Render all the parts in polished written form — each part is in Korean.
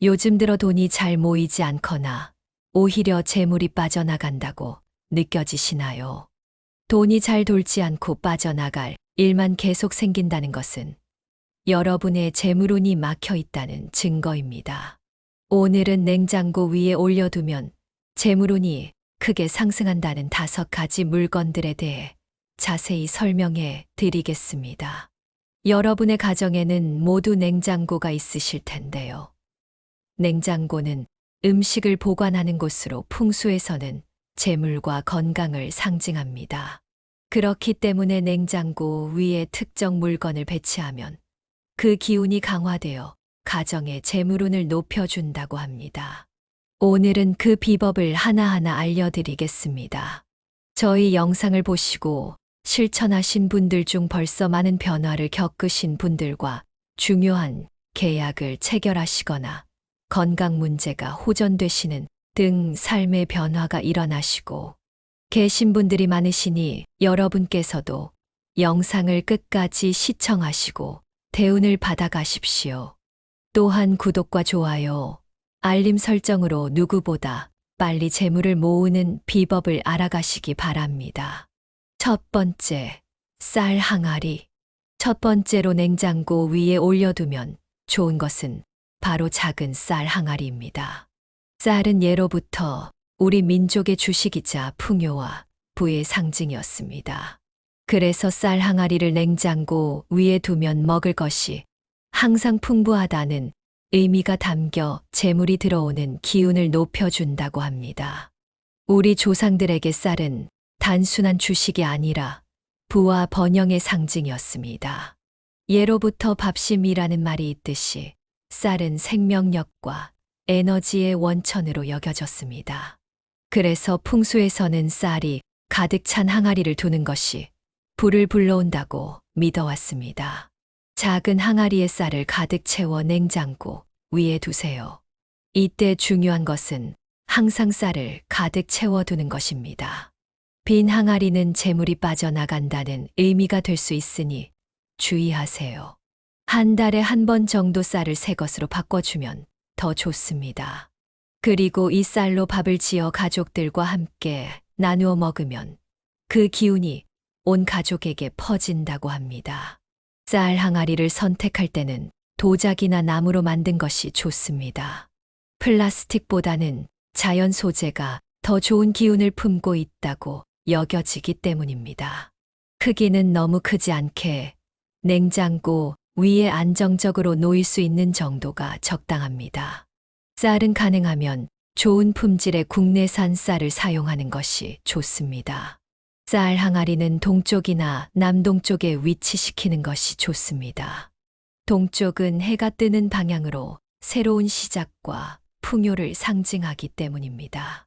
요즘 들어 돈이 잘 모이지 않거나 오히려 재물이 빠져나간다고 느껴지시나요? 돈이 잘 돌지 않고 빠져나갈 일만 계속 생긴다는 것은 여러분의 재물운이 막혀 있다는 증거입니다. 오늘은 냉장고 위에 올려두면 재물운이 크게 상승한다는 5가지 물건들에 대해 자세히 설명해 드리겠습니다. 여러분의 가정에는 모두 냉장고가 있으실 텐데요. 냉장고는 음식을 보관하는 곳으로 풍수에서는 재물과 건강을 상징합니다. 그렇기 때문에 냉장고 위에 특정 물건을 배치하면 그 기운이 강화되어 가정의 재물운을 높여준다고 합니다. 오늘은 그 비법을 하나하나 알려드리겠습니다. 저희 영상을 보시고 실천하신 분들 중 벌써 많은 변화를 겪으신 분들과 중요한 계약을 체결하시거나 건강 문제가 호전되시는 등 삶의 변화가 일어나시고 계신 분들이 많으시니 여러분께서도 영상을 끝까지 시청하시고 대운을 받아가십시오. 또한 구독과 좋아요, 알림 설정으로 누구보다 빨리 재물을 모으는 비법을 알아가시기 바랍니다. 첫 번째, 쌀 항아리. 첫 번째로 냉장고 위에 올려두면 좋은 것은 바로 작은 쌀 항아리입니다. 쌀은 예로부터 우리 민족의 주식이자 풍요와 부의 상징이었습니다. 그래서 쌀 항아리를 냉장고 위에 두면 먹을 것이 항상 풍부하다는 의미가 담겨 재물이 들어오는 기운을 높여준다고 합니다. 우리 조상들에게 쌀은 단순한 주식이 아니라 부와 번영의 상징이었습니다. 예로부터 밥심이라는 말이 있듯이 쌀은 생명력과 에너지의 원천으로 여겨졌습니다. 그래서 풍수에서는 쌀이 가득 찬 항아리를 두는 것이 불을 불러온다고 믿어왔습니다. 작은 항아리에 쌀을 가득 채워 냉장고 위에 두세요. 이때 중요한 것은 항상 쌀을 가득 채워두는 것입니다. 빈 항아리는 재물이 빠져나간다는 의미가 될 수 있으니 주의하세요. 한 달에 한 번 정도 쌀을 새 것으로 바꿔주면 더 좋습니다. 그리고 이 쌀로 밥을 지어 가족들과 함께 나누어 먹으면 그 기운이 온 가족에게 퍼진다고 합니다. 쌀 항아리를 선택할 때는 도자기나 나무로 만든 것이 좋습니다. 플라스틱보다는 자연 소재가 더 좋은 기운을 품고 있다고 여겨지기 때문입니다. 크기는 너무 크지 않게 냉장고 위에 안정적으로 놓일 수 있는 정도가 적당합니다. 쌀은 가능하면 좋은 품질의 국내산 쌀을 사용하는 것이 좋습니다. 쌀 항아리는 동쪽이나 남동쪽에 위치시키는 것이 좋습니다. 동쪽은 해가 뜨는 방향으로 새로운 시작과 풍요를 상징하기 때문입니다.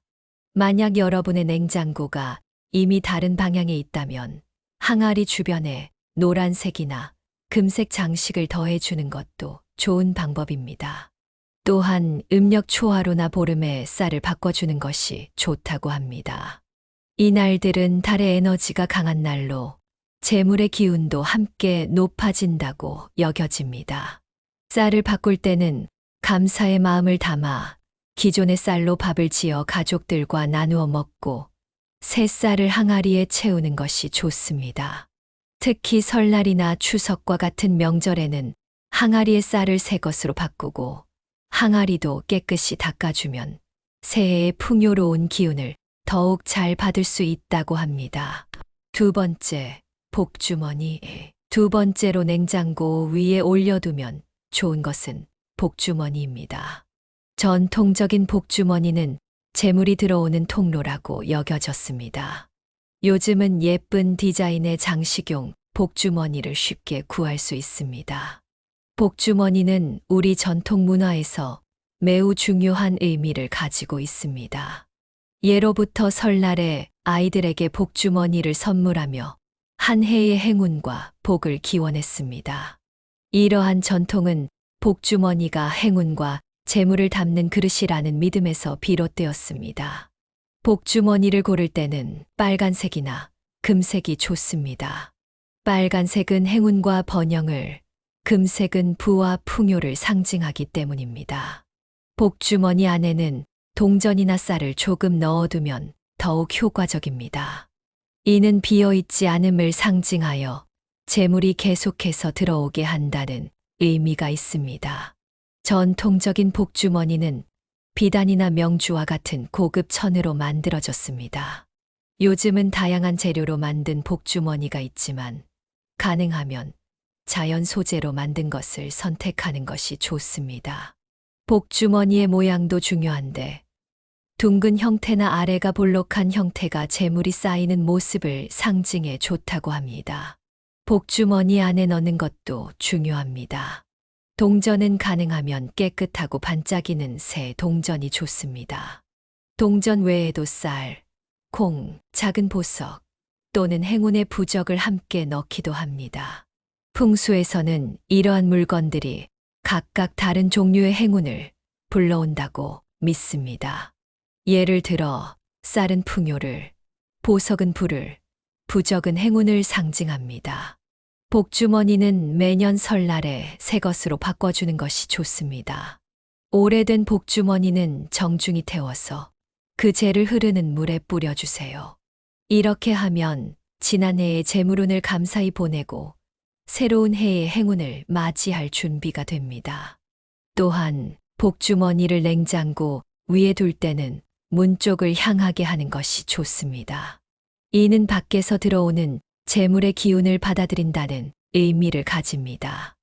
만약 여러분의 냉장고가 이미 다른 방향에 있다면 항아리 주변에 노란색이나 금색 장식을 더해주는 것도 좋은 방법입니다. 또한 음력 초하루나 보름에 쌀을 바꿔주는 것이 좋다고 합니다. 이 날들은 달의 에너지가 강한 날로 재물의 기운도 함께 높아진다고 여겨집니다. 쌀을 바꿀 때는 감사의 마음을 담아 기존의 쌀로 밥을 지어 가족들과 나누어 먹고 새 쌀을 항아리에 채우는 것이 좋습니다. 특히 설날이나 추석과 같은 명절에는 항아리의 쌀을 새 것으로 바꾸고 항아리도 깨끗이 닦아주면 새해의 풍요로운 기운을 더욱 잘 받을 수 있다고 합니다. 두 번째, 복주머니. 두 번째로 냉장고 위에 올려두면 좋은 것은 복주머니입니다. 전통적인 복주머니는 재물이 들어오는 통로라고 여겨졌습니다. 요즘은 예쁜 디자인의 장식용 복주머니를 쉽게 구할 수 있습니다. 복주머니는 우리 전통 문화에서 매우 중요한 의미를 가지고 있습니다. 예로부터 설날에 아이들에게 복주머니를 선물하며 한 해의 행운과 복을 기원했습니다. 이러한 전통은 복주머니가 행운과 재물을 담는 그릇이라는 믿음에서 비롯되었습니다. 복주머니를 고를 때는 빨간색이나 금색이 좋습니다. 빨간색은 행운과 번영을, 금색은 부와 풍요를 상징하기 때문입니다. 복주머니 안에는 동전이나 쌀을 조금 넣어두면 더욱 효과적입니다. 이는 비어있지 않음을 상징하여 재물이 계속해서 들어오게 한다는 의미가 있습니다. 전통적인 복주머니는 비단이나 명주와 같은 고급 천으로 만들어졌습니다. 요즘은 다양한 재료로 만든 복주머니가 있지만 가능하면 자연 소재로 만든 것을 선택하는 것이 좋습니다. 복주머니의 모양도 중요한데 둥근 형태나 아래가 볼록한 형태가 재물이 쌓이는 모습을 상징해 좋다고 합니다. 복주머니 안에 넣는 것도 중요합니다. 동전은 가능하면 깨끗하고 반짝이는 새 동전이 좋습니다. 동전 외에도 쌀, 콩, 작은 보석 또는 행운의 부적을 함께 넣기도 합니다. 풍수에서는 이러한 물건들이 각각 다른 종류의 행운을 불러온다고 믿습니다. 예를 들어 쌀은 풍요를, 보석은 부를, 부적은 행운을 상징합니다. 복주머니는 매년 설날에 새 것으로 바꿔주는 것이 좋습니다. 오래된 복주머니는 정중히 태워서 그 재를 흐르는 물에 뿌려주세요. 이렇게 하면 지난 해의 재물운을 감사히 보내고 새로운 해의 행운을 맞이할 준비가 됩니다. 또한 복주머니를 냉장고 위에 둘 때는 문 쪽을 향하게 하는 것이 좋습니다. 이는 밖에서 들어오는 재물의 기운을 받아들인다는 의미를 가집니다.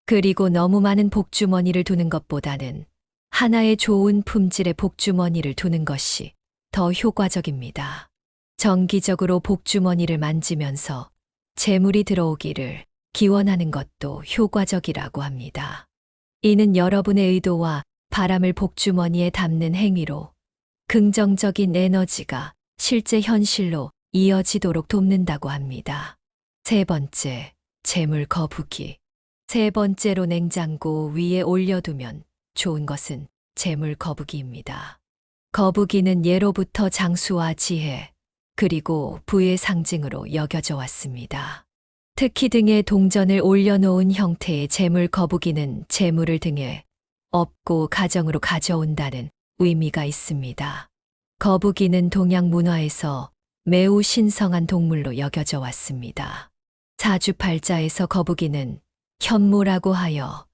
그리고 너무 많은 복주머니를 두는 것보다는 하나의 좋은 품질의 복주머니를 두는 것이 더 효과적입니다. 정기적으로 복주머니를 만지면서 재물이 들어오기를 기원하는 것도 효과적이라고 합니다. 이는 여러분의 의도와 바람을 복주머니에 담는 행위로 긍정적인 에너지가 실제 현실로 이어지도록 돕는다고 합니다. 세 번째, 재물 거북이. 세 번째로 냉장고 위에 올려두면 좋은 것은 재물 거북이입니다. 거북이는 예로부터 장수와 지혜, 그리고 부의 상징으로 여겨져 왔습니다. 특히 등에 동전을 올려놓은 형태의 재물 거북이는 재물을 등에 업고 가정으로 가져온다는 의미가 있습니다. 거북이는 동양 문화에서 매우 신성한 동물로 여겨져 왔습니다. 사주팔자에서 거북이는 현무라고 하여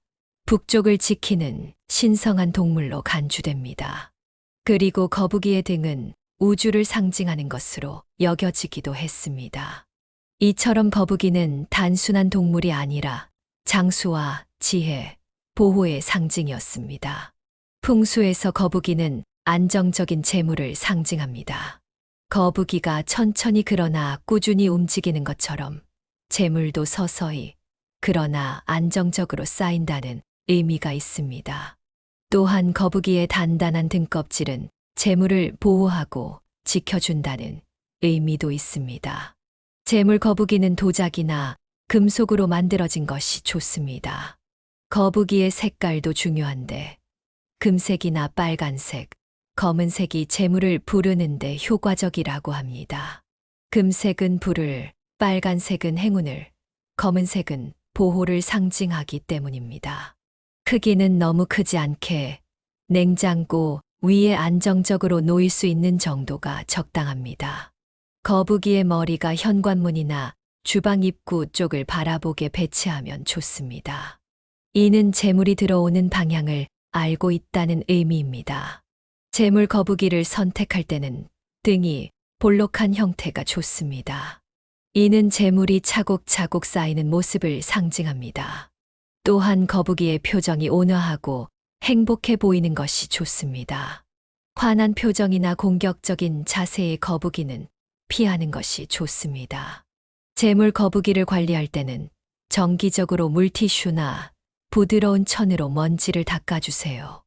북쪽을 지키는 신성한 동물로 간주됩니다. 그리고 거북이의 등은 우주를 상징하는 것으로 여겨지기도 했습니다. 이처럼 거북이는 단순한 동물이 아니라 장수와 지혜, 보호의 상징이었습니다. 풍수에서 거북이는 안정적인 재물을 상징합니다. 거북이가 천천히 그러나 꾸준히 움직이는 것처럼 재물도 서서히 그러나 안정적으로 쌓인다는 의미가 있습니다. 또한 거북이의 단단한 등껍질은 재물을 보호하고 지켜준다는 의미도 있습니다. 재물 거북이는 도자기나 금속으로 만들어진 것이 좋습니다. 거북이의 색깔도 중요한데 금색이나 빨간색, 검은색이 재물을 부르는데 효과적이라고 합니다. 금색은 불을, 빨간색은 행운을, 검은색은 보호를 상징하기 때문입니다. 크기는 너무 크지 않게 냉장고 위에 안정적으로 놓일 수 있는 정도가 적당합니다. 거북이의 머리가 현관문이나 주방 입구 쪽을 바라보게 배치하면 좋습니다. 이는 재물이 들어오는 방향을 알고 있다는 의미입니다. 재물 거북이를 선택할 때는 등이 볼록한 형태가 좋습니다. 이는 재물이 차곡차곡 쌓이는 모습을 상징합니다. 또한 거북이의 표정이 온화하고 행복해 보이는 것이 좋습니다. 환한 표정이나 공격적인 자세의 거북이는 피하는 것이 좋습니다. 재물 거북이를 관리할 때는 정기적으로 물티슈나 부드러운 천으로 먼지를 닦아주세요.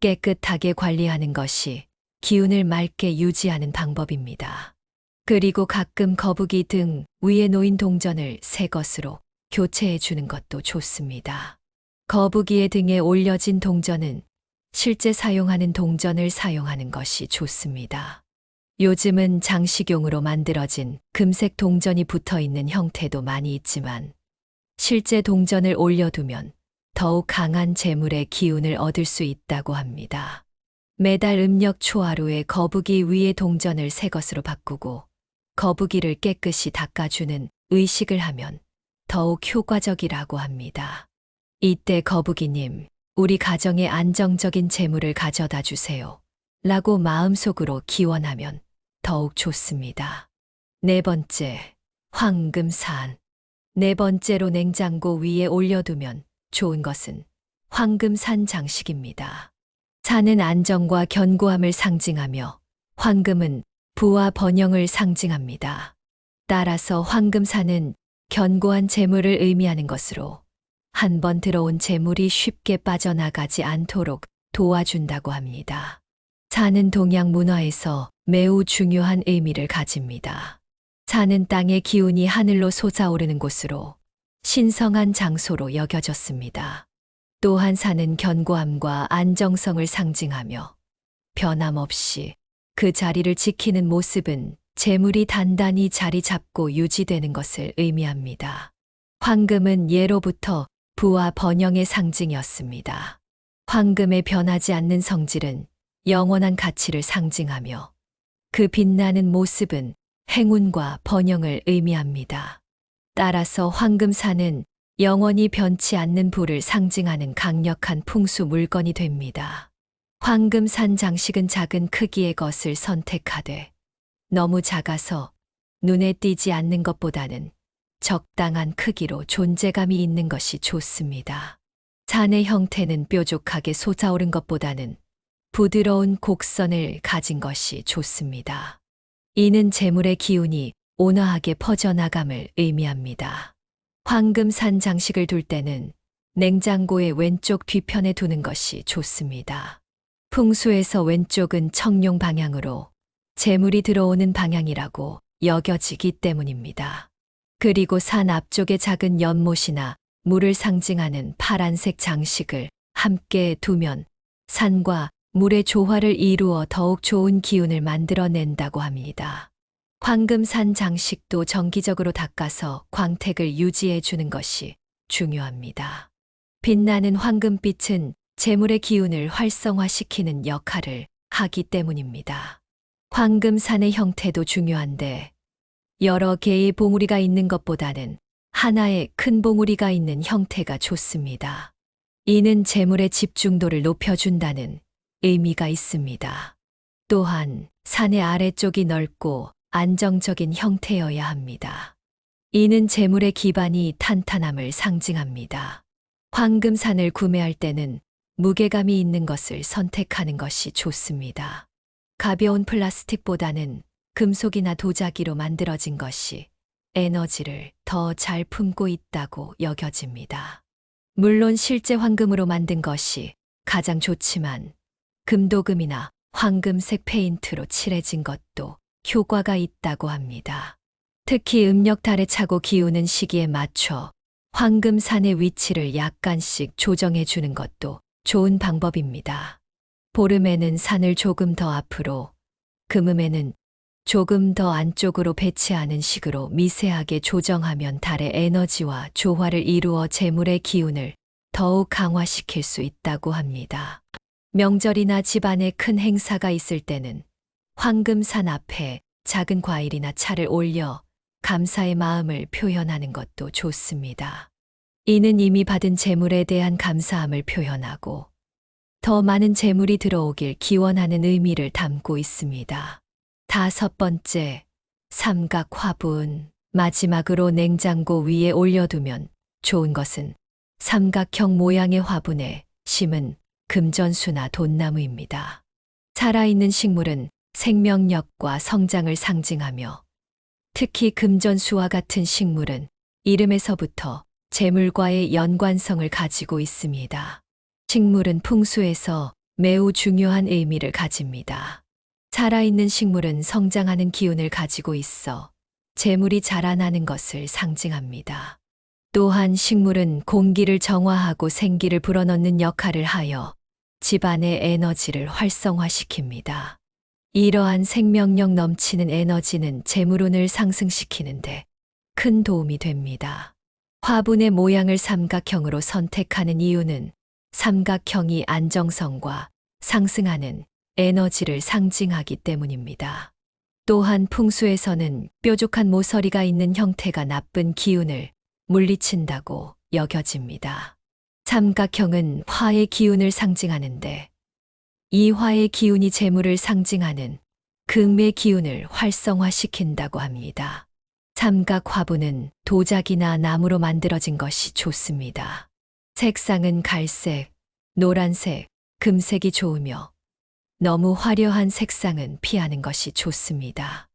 깨끗하게 관리하는 것이 기운을 맑게 유지하는 방법입니다. 그리고 가끔 거북이 등 위에 놓인 동전을 새 것으로 교체해 주는 것도 좋습니다. 거북이의 등에 올려진 동전은 실제 사용하는 동전을 사용하는 것이 좋습니다. 요즘은 장식용으로 만들어진 금색 동전이 붙어 있는 형태도 많이 있지만 실제 동전을 올려두면 더욱 강한 재물의 기운을 얻을 수 있다고 합니다. 매달 음력 초하루에 거북이 위의 동전을 새 것으로 바꾸고 거북이를 깨끗이 닦아주는 의식을 하면 더욱 효과적이라고 합니다. 이때 거북이님, 우리 가정에 안정적인 재물을 가져다 주세요. 라고 마음속으로 기원하면 더욱 좋습니다. 네 번째, 황금산. 네 번째로 냉장고 위에 올려두면 좋은 것은 황금산 장식입니다. 산은 안정과 견고함을 상징하며 황금은 부와 번영을 상징합니다. 따라서 황금산은 견고한 재물을 의미하는 것으로 한 번 들어온 재물이 쉽게 빠져나가지 않도록 도와준다고 합니다. 산은 동양 문화에서 매우 중요한 의미를 가집니다. 산은 땅의 기운이 하늘로 솟아오르는 곳으로 신성한 장소로 여겨졌습니다. 또한 산은 견고함과 안정성을 상징하며 변함없이 그 자리를 지키는 모습은 재물이 단단히 자리 잡고 유지되는 것을 의미합니다. 황금은 예로부터 부와 번영의 상징이었습니다. 황금의 변하지 않는 성질은 영원한 가치를 상징하며 그 빛나는 모습은 행운과 번영을 의미합니다. 따라서 황금산은 영원히 변치 않는 부를 상징하는 강력한 풍수 물건이 됩니다. 황금산 장식은 작은 크기의 것을 선택하되 너무 작아서 눈에 띄지 않는 것보다는 적당한 크기로 존재감이 있는 것이 좋습니다. 산의 형태는 뾰족하게 솟아오른 것보다는 부드러운 곡선을 가진 것이 좋습니다. 이는 재물의 기운이 온화하게 퍼져나감을 의미합니다. 황금산 장식을 둘 때는 냉장고의 왼쪽 뒤편에 두는 것이 좋습니다. 풍수에서 왼쪽은 청룡 방향으로 재물이 들어오는 방향이라고 여겨지기 때문입니다. 그리고 산 앞쪽에 작은 연못이나 물을 상징하는 파란색 장식을 함께 두면 산과 물의 조화를 이루어 더욱 좋은 기운을 만들어낸다고 합니다. 황금산 장식도 정기적으로 닦아서 광택을 유지해 주는 것이 중요합니다. 빛나는 황금빛은 재물의 기운을 활성화시키는 역할을 하기 때문입니다. 황금산의 형태도 중요한데 여러 개의 봉우리가 있는 것보다는 하나의 큰 봉우리가 있는 형태가 좋습니다. 이는 재물의 집중도를 높여준다는 의미가 있습니다. 또한 산의 아래쪽이 넓고 안정적인 형태여야 합니다. 이는 재물의 기반이 탄탄함을 상징합니다. 황금산을 구매할 때는 무게감이 있는 것을 선택하는 것이 좋습니다. 가벼운 플라스틱보다는 금속이나 도자기로 만들어진 것이 에너지를 더 잘 품고 있다고 여겨집니다. 물론 실제 황금으로 만든 것이 가장 좋지만 금도금이나 황금색 페인트로 칠해진 것도 효과가 있다고 합니다. 특히 음력달에 차고 기우는 시기에 맞춰 황금산의 위치를 약간씩 조정해 주는 것도 좋은 방법입니다. 보름에는 산을 조금 더 앞으로, 금음에는 조금 더 안쪽으로 배치하는 식으로 미세하게 조정하면 달의 에너지와 조화를 이루어 재물의 기운을 더욱 강화시킬 수 있다고 합니다. 명절이나 집안에 큰 행사가 있을 때는 황금산 앞에 작은 과일이나 차를 올려 감사의 마음을 표현하는 것도 좋습니다. 이는 이미 받은 재물에 대한 감사함을 표현하고 더 많은 재물이 들어오길 기원하는 의미를 담고 있습니다. 다섯 번째, 삼각 화분. 마지막으로 냉장고 위에 올려두면 좋은 것은 삼각형 모양의 화분에 심은 금전수나 돈나무입니다. 살아있는 식물은 생명력과 성장을 상징하며 특히 금전수와 같은 식물은 이름에서부터 재물과의 연관성을 가지고 있습니다. 식물은 풍수에서 매우 중요한 의미를 가집니다. 살아있는 식물은 성장하는 기운을 가지고 있어 재물이 자라나는 것을 상징합니다. 또한 식물은 공기를 정화하고 생기를 불어넣는 역할을 하여 집안의 에너지를 활성화시킵니다. 이러한 생명력 넘치는 에너지는 재물운을 상승시키는데 큰 도움이 됩니다. 화분의 모양을 삼각형으로 선택하는 이유는 삼각형이 안정성과 상승하는 에너지를 상징하기 때문입니다. 또한 풍수에서는 뾰족한 모서리가 있는 형태가 나쁜 기운을 물리친다고 여겨집니다. 삼각형은 화의 기운을 상징하는데 이 화의 기운이 재물을 상징하는 금의 기운을 활성화시킨다고 합니다. 삼각 화분은 도자기나 나무로 만들어진 것이 좋습니다. 색상은 갈색, 노란색, 금색이 좋으며 너무 화려한 색상은 피하는 것이 좋습니다.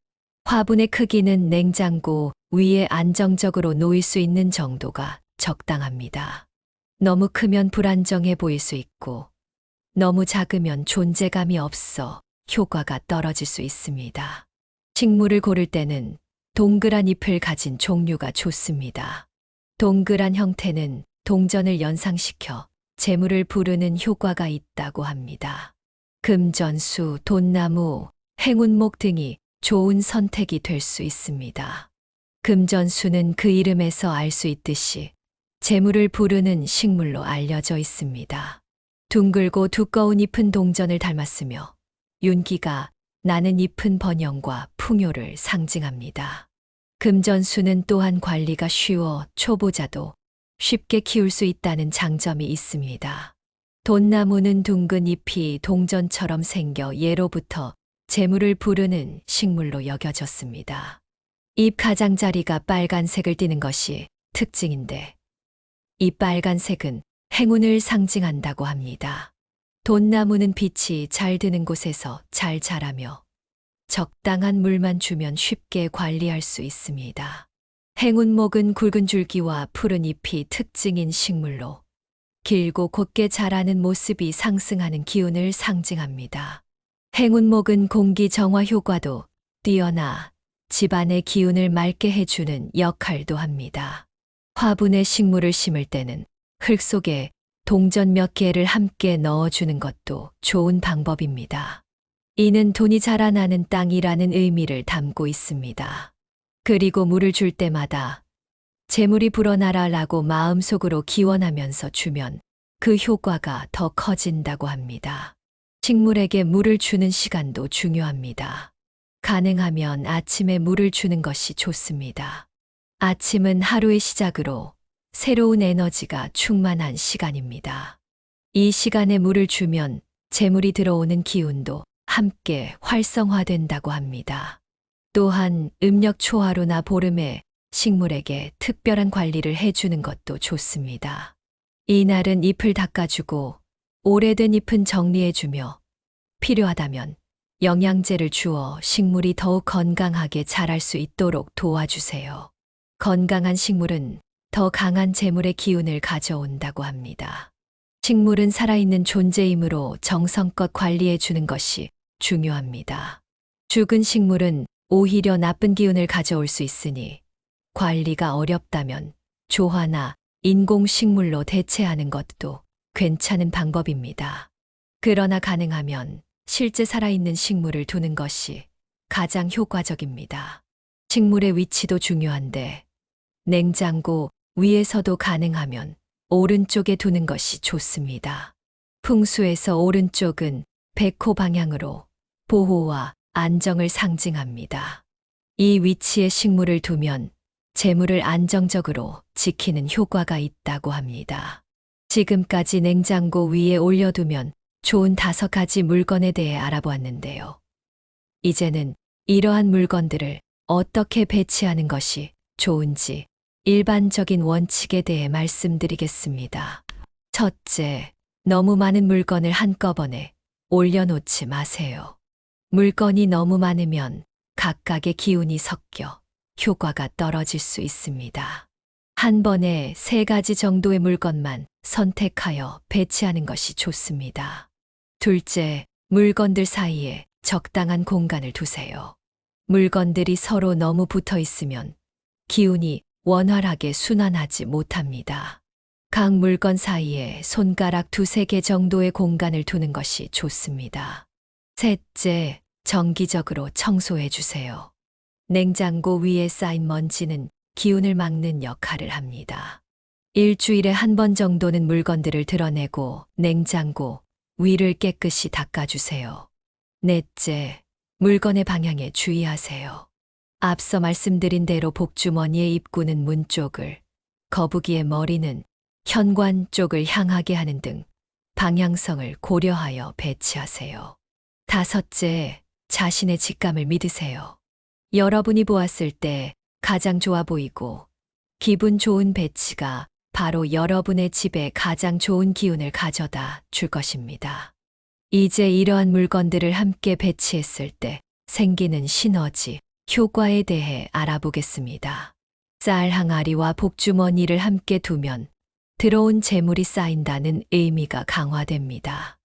화분의 크기는 냉장고 위에 안정적으로 놓일 수 있는 정도가 적당합니다. 너무 크면 불안정해 보일 수 있고 너무 작으면 존재감이 없어 효과가 떨어질 수 있습니다. 식물을 고를 때는 동그란 잎을 가진 종류가 좋습니다. 동그란 형태는 동전을 연상시켜 재물을 부르는 효과가 있다고 합니다. 금전수, 돈나무, 행운목 등이 좋은 선택이 될 수 있습니다. 금전수는 그 이름에서 알 수 있듯이 재물을 부르는 식물로 알려져 있습니다. 둥글고 두꺼운 잎은 동전을 닮았으며 윤기가 나는 잎은 번영과 풍요를 상징합니다. 금전수는 또한 관리가 쉬워 초보자도 쉽게 키울 수 있다는 장점이 있습니다. 돈나무는 둥근 잎이 동전처럼 생겨 예로부터 재물을 부르는 식물로 여겨졌습니다. 잎 가장자리가 빨간색을 띠는 것이 특징인데 이 빨간색은 행운을 상징한다고 합니다. 돈나무는 빛이 잘 드는 곳에서 잘 자라며 적당한 물만 주면 쉽게 관리할 수 있습니다. 행운목은 굵은 줄기와 푸른 잎이 특징인 식물로 길고 곧게 자라는 모습이 상승하는 기운을 상징합니다. 행운목은 공기 정화 효과도 뛰어나 집안의 기운을 맑게 해주는 역할도 합니다. 화분에 식물을 심을 때는 흙 속에 동전 몇 개를 함께 넣어주는 것도 좋은 방법입니다. 이는 돈이 자라나는 땅이라는 의미를 담고 있습니다. 그리고 물을 줄 때마다 재물이 불어나라라고 마음속으로 기원하면서 주면 그 효과가 더 커진다고 합니다. 식물에게 물을 주는 시간도 중요합니다. 가능하면 아침에 물을 주는 것이 좋습니다. 아침은 하루의 시작으로 새로운 에너지가 충만한 시간입니다. 이 시간에 물을 주면 재물이 들어오는 기운도 함께 활성화된다고 합니다. 또한 음력 초하루나 보름에 식물에게 특별한 관리를 해주는 것도 좋습니다. 이날은 잎을 닦아주고 오래된 잎은 정리해주며 필요하다면 영양제를 주어 식물이 더욱 건강하게 자랄 수 있도록 도와주세요. 건강한 식물은 더 강한 재물의 기운을 가져온다고 합니다. 식물은 살아있는 존재이므로 정성껏 관리해 주는 것이 중요합니다. 죽은 식물은 오히려 나쁜 기운을 가져올 수 있으니 관리가 어렵다면 조화나 인공식물로 대체하는 것도 괜찮은 방법입니다. 그러나 가능하면 실제 살아있는 식물을 두는 것이 가장 효과적입니다. 식물의 위치도 중요한데 냉장고 위에서도 가능하면 오른쪽에 두는 것이 좋습니다. 풍수에서 오른쪽은 백호 방향으로 보호와 안정을 상징합니다. 이 위치에 식물을 두면 재물을 안정적으로 지키는 효과가 있다고 합니다. 지금까지 냉장고 위에 올려두면 좋은 5가지 물건에 대해 알아보았는데요. 이제는 이러한 물건들을 어떻게 배치하는 것이 좋은지 일반적인 원칙에 대해 말씀드리겠습니다. 첫째, 너무 많은 물건을 한꺼번에 올려놓지 마세요. 물건이 너무 많으면 각각의 기운이 섞여 효과가 떨어질 수 있습니다. 한 번에 3가지 정도의 물건만 선택하여 배치하는 것이 좋습니다. 둘째, 물건들 사이에 적당한 공간을 두세요. 물건들이 서로 너무 붙어 있으면 기운이 원활하게 순환하지 못합니다. 각 물건 사이에 손가락 2-3개 정도의 공간을 두는 것이 좋습니다. 셋째, 정기적으로 청소해 주세요. 냉장고 위에 쌓인 먼지는 기운을 막는 역할을 합니다. 일주일에 한 번 정도는 물건들을 드러내고 냉장고 위를 깨끗이 닦아주세요. 넷째, 물건의 방향에 주의하세요. 앞서 말씀드린 대로 복주머니의 입구는 문 쪽을, 거북이의 머리는 현관 쪽을 향하게 하는 등 방향성을 고려하여 배치하세요. 다섯째, 자신의 직감을 믿으세요. 여러분이 보았을 때 가장 좋아 보이고 기분 좋은 배치가 바로 여러분의 집에 가장 좋은 기운을 가져다 줄 것입니다. 이제 이러한 물건들을 함께 배치했을 때 생기는 시너지, 효과에 대해 알아보겠습니다. 쌀 항아리와 복주머니를 함께 두면 들어온 재물이 쌓인다는 의미가 강화됩니다.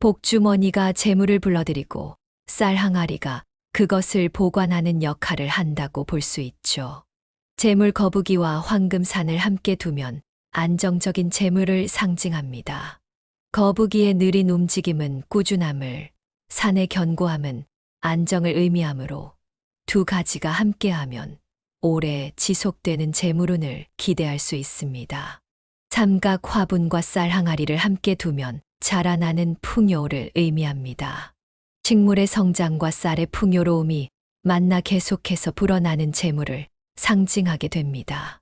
복주머니가 재물을 불러들이고 쌀 항아리가 그것을 보관하는 역할을 한다고 볼 수 있죠. 재물 거북이와 황금산을 함께 두면 안정적인 재물을 상징합니다. 거북이의 느린 움직임은 꾸준함을, 산의 견고함은 안정을 의미하므로 두 가지가 함께하면 오래 지속되는 재물운을 기대할 수 있습니다. 삼각 화분과 쌀 항아리를 함께 두면 자라나는 풍요를 의미합니다. 식물의 성장과 쌀의 풍요로움이 만나 계속해서 불어나는 재물을 상징하게 됩니다.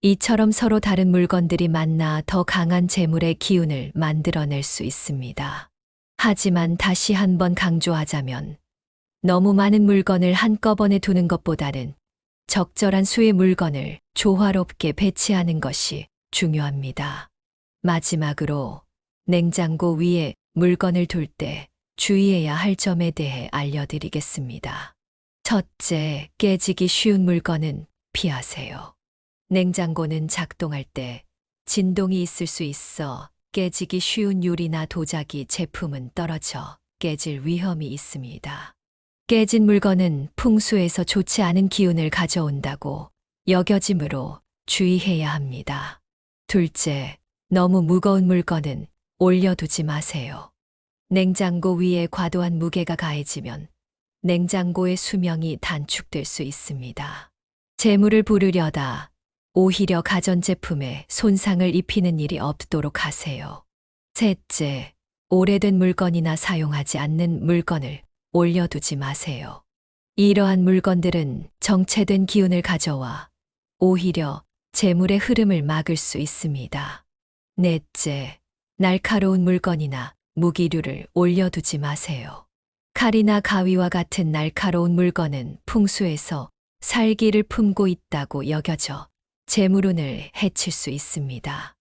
이처럼 서로 다른 물건들이 만나 더 강한 재물의 기운을 만들어낼 수 있습니다. 하지만 다시 한번 강조하자면 너무 많은 물건을 한꺼번에 두는 것보다는 적절한 수의 물건을 조화롭게 배치하는 것이 중요합니다. 마지막으로 냉장고 위에 물건을 둘 때 주의해야 할 점에 대해 알려드리겠습니다. 첫째, 깨지기 쉬운 물건은 피하세요. 냉장고는 작동할 때 진동이 있을 수 있어 깨지기 쉬운 유리나 도자기 제품은 떨어져 깨질 위험이 있습니다. 깨진 물건은 풍수에서 좋지 않은 기운을 가져온다고 여겨지므로 주의해야 합니다. 둘째, 너무 무거운 물건은 올려두지 마세요. 냉장고 위에 과도한 무게가 가해지면 냉장고의 수명이 단축될 수 있습니다. 재물을 부르려다 오히려 가전제품에 손상을 입히는 일이 없도록 하세요. 셋째, 오래된 물건이나 사용하지 않는 물건을 올려두지 마세요. 이러한 물건들은 정체된 기운을 가져와 오히려 재물의 흐름을 막을 수 있습니다. 넷째, 날카로운 물건이나 무기류를 올려두지 마세요. 칼이나 가위와 같은 날카로운 물건은 풍수에서 살기를 품고 있다고 여겨져 재물운을 해칠 수 있습니다.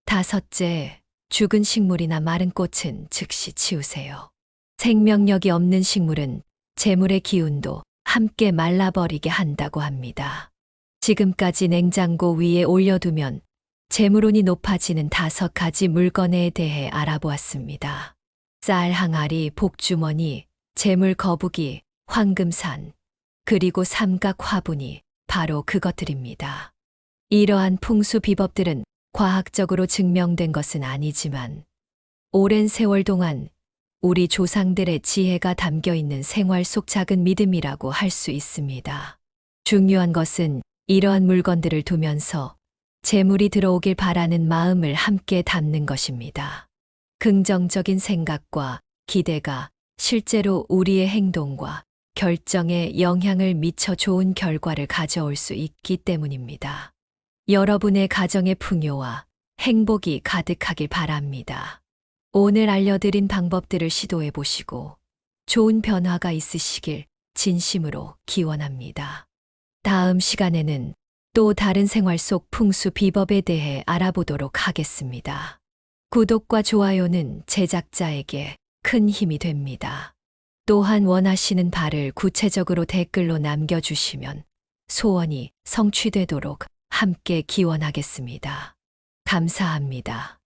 다섯째, 죽은 식물이나 마른 꽃은 즉시 치우세요. 생명력이 없는 식물은 재물의 기운도 함께 말라버리게 한다고 합니다. 지금까지 냉장고 위에 올려두면 재물운이 높아지는 5가지 물건에 대해 알아보았습니다. 쌀 항아리, 복주머니, 재물 거북이, 황금산, 그리고 삼각 화분이 바로 그것들입니다. 이러한 풍수 비법들은 과학적으로 증명된 것은 아니지만 오랜 세월 동안 우리 조상들의 지혜가 담겨 있는 생활 속 작은 믿음이라고 할 수 있습니다. 중요한 것은 이러한 물건들을 두면서 재물이 들어오길 바라는 마음을 함께 담는 것입니다. 긍정적인 생각과 기대가 실제로 우리의 행동과 결정에 영향을 미쳐 좋은 결과를 가져올 수 있기 때문입니다. 여러분의 가정의 풍요와 행복이 가득하길 바랍니다. 오늘 알려드린 방법들을 시도해 보시고 좋은 변화가 있으시길 진심으로 기원합니다. 다음 시간에는 또 다른 생활 속 풍수 비법에 대해 알아보도록 하겠습니다. 구독과 좋아요는 제작자에게 큰 힘이 됩니다. 또한 원하시는 바를 구체적으로 댓글로 남겨주시면 소원이 성취되도록 함께 기원하겠습니다. 감사합니다.